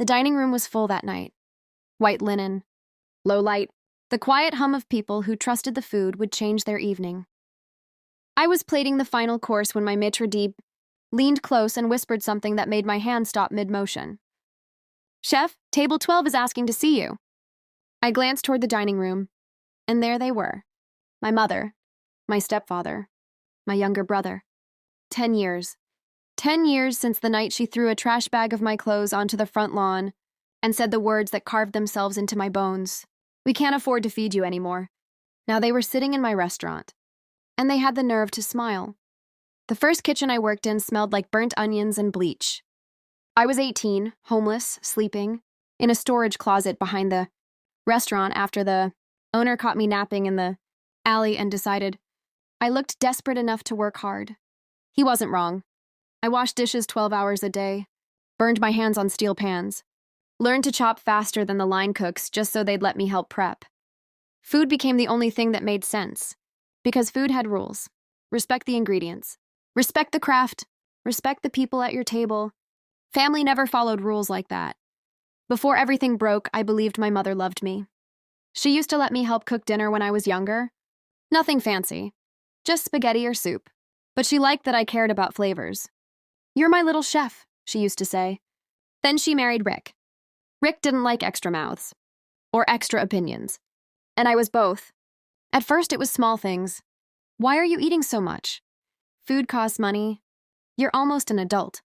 The dining room was full that night. White linen, low light, the quiet hum of people who trusted the food would change their evening. I was plating the final course when my maitre d' leaned close and whispered something that made my hand stop mid-motion. "Chef, table 12 is asking to see you." I glanced toward the dining room, and there they were. My mother, my stepfather, my younger brother. 10 years. 10 years since the night she threw a trash bag of my clothes onto the front lawn and said the words that carved themselves into my bones. "We can't afford to feed you anymore." Now they were sitting in my restaurant, and they had the nerve to smile. The first kitchen I worked in smelled like burnt onions and bleach. I was 18, homeless, sleeping, in a storage closet behind the restaurant after the owner caught me napping in the alley and decided I looked desperate enough to work hard. He wasn't wrong. I washed dishes 12 hours a day, burned my hands on steel pans, learned to chop faster than the line cooks just so they'd let me help prep. Food became the only thing that made sense, because food had rules. Respect the ingredients. Respect the craft. Respect the people at your table. Family never followed rules like that. Before everything broke, I believed my mother loved me. She used to let me help cook dinner when I was younger. Nothing fancy, just spaghetti or soup. But she liked that I cared about flavors. "You're my little chef," she used to say. Then she married Rick. Rick didn't like extra mouths, or extra opinions, and I was both. At first, it was small things. "Why are you eating so much? Food costs money. You're almost an adult.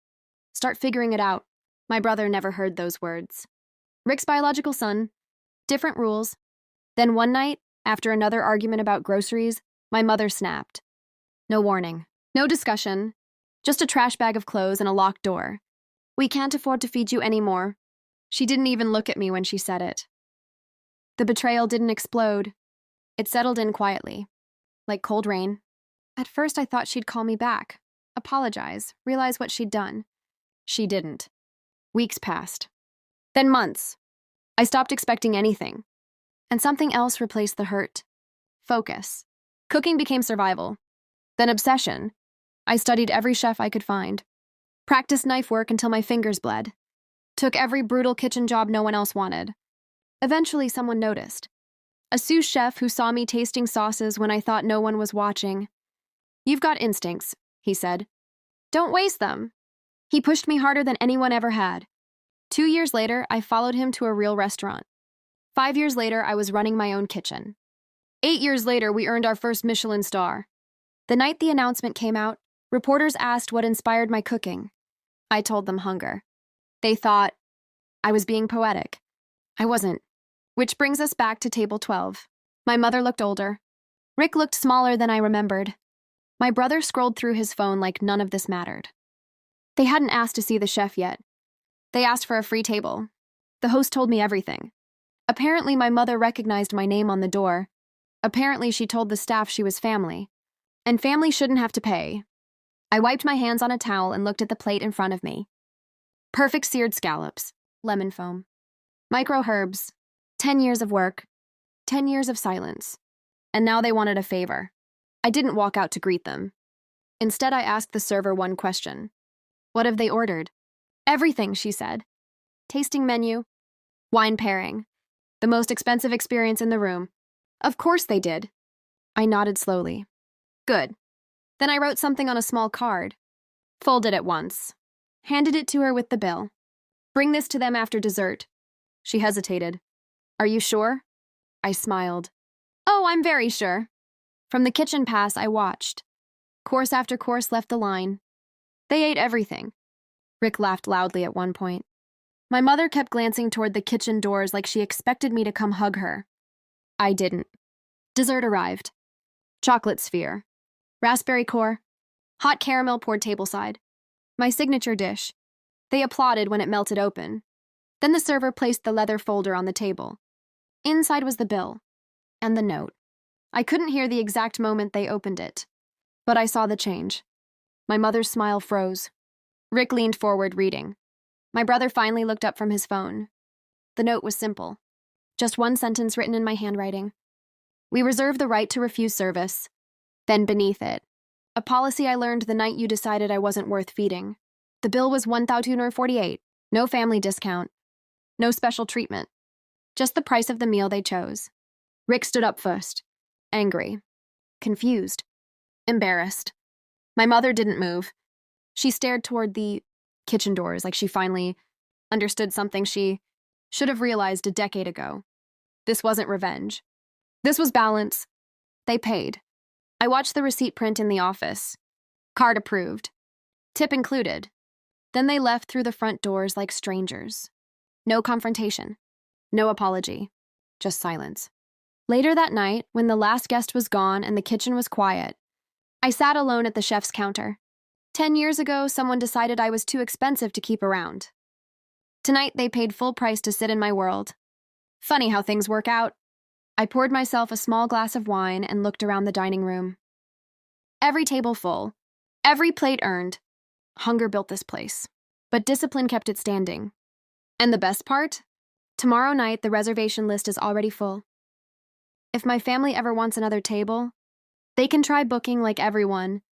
Start figuring it out." My brother never heard those words. Rick's biological son. Different rules. Then one night, after another argument about groceries, my mother snapped. No warning. No discussion. Just a trash bag of clothes and a locked door. "We can't afford to feed you anymore." She didn't even look at me when she said it. The betrayal didn't explode. It settled in quietly, like cold rain. At first I thought she'd call me back, apologize, realize what she'd done. She didn't. Weeks passed. Then months. I stopped expecting anything. And something else replaced the hurt. Focus. Cooking became survival. Then obsession. I studied every chef I could find. Practiced knife work until my fingers bled. Took every brutal kitchen job no one else wanted. Eventually someone noticed. A sous chef who saw me tasting sauces when I thought no one was watching. "You've got instincts," he said. "Don't waste them." He pushed me harder than anyone ever had. 2 years later, I followed him to a real restaurant. 5 years later, I was running my own kitchen. 8 years later, we earned our first Michelin star. The night the announcement came out, reporters asked what inspired my cooking. I told them hunger. They thought I was being poetic. I wasn't. Which brings us back to table 12. My mother looked older. Rick looked smaller than I remembered. My brother scrolled through his phone like none of this mattered. They hadn't asked to see the chef yet. They asked for a free table. The host told me everything. Apparently, my mother recognized my name on the door. Apparently, she told the staff she was family. And family shouldn't have to pay. I wiped my hands on a towel and looked at the plate in front of me. Perfect seared scallops, lemon foam, micro herbs, 10 years of work, 10 years of silence. And now they wanted a favor. I didn't walk out to greet them. Instead, I asked the server one question. "What have they ordered?" "Everything," she said. "Tasting menu, wine pairing, the most expensive experience in the room." "Of course they did." I nodded slowly. "Good." Then I wrote something on a small card, folded it once, handed it to her with the bill. "Bring this to them after dessert." She hesitated. "Are you sure?" I smiled. "Oh, I'm very sure." From the kitchen pass, I watched. Course after course left the line. They ate everything. Rick laughed loudly at one point. My mother kept glancing toward the kitchen doors like she expected me to come hug her. I didn't. Dessert arrived. Chocolate sphere. Raspberry core. Hot caramel poured tableside. My signature dish. They applauded when it melted open. Then the server placed the leather folder on the table. Inside was the bill. And the note. I couldn't hear the exact moment they opened it, but I saw the change. My mother's smile froze. Rick leaned forward, reading. My brother finally looked up from his phone. The note was simple. Just one sentence written in my handwriting. "We reserve the right to refuse service." Then beneath it, a policy I learned the night you decided I wasn't worth feeding. The bill was $1,248, no family discount. No special treatment. Just the price of the meal they chose. Rick stood up first. Angry. Confused. Embarrassed. My mother didn't move. She stared toward the kitchen doors like she finally understood something she should have realized a decade ago. This wasn't revenge. This was balance. They paid. I watched the receipt print in the office. Card approved. Tip included. Then they left through the front doors like strangers. No confrontation. No apology. Just silence. Later that night, when the last guest was gone and the kitchen was quiet, I sat alone at the chef's counter. 10 years ago, someone decided I was too expensive to keep around. Tonight, they paid full price to sit in my world. Funny how things work out. I poured myself a small glass of wine and looked around the dining room. Every table full. Every plate earned. Hunger built this place. But discipline kept it standing. And the best part? Tomorrow night, the reservation list is already full. If my family ever wants another table, they can try booking like everyone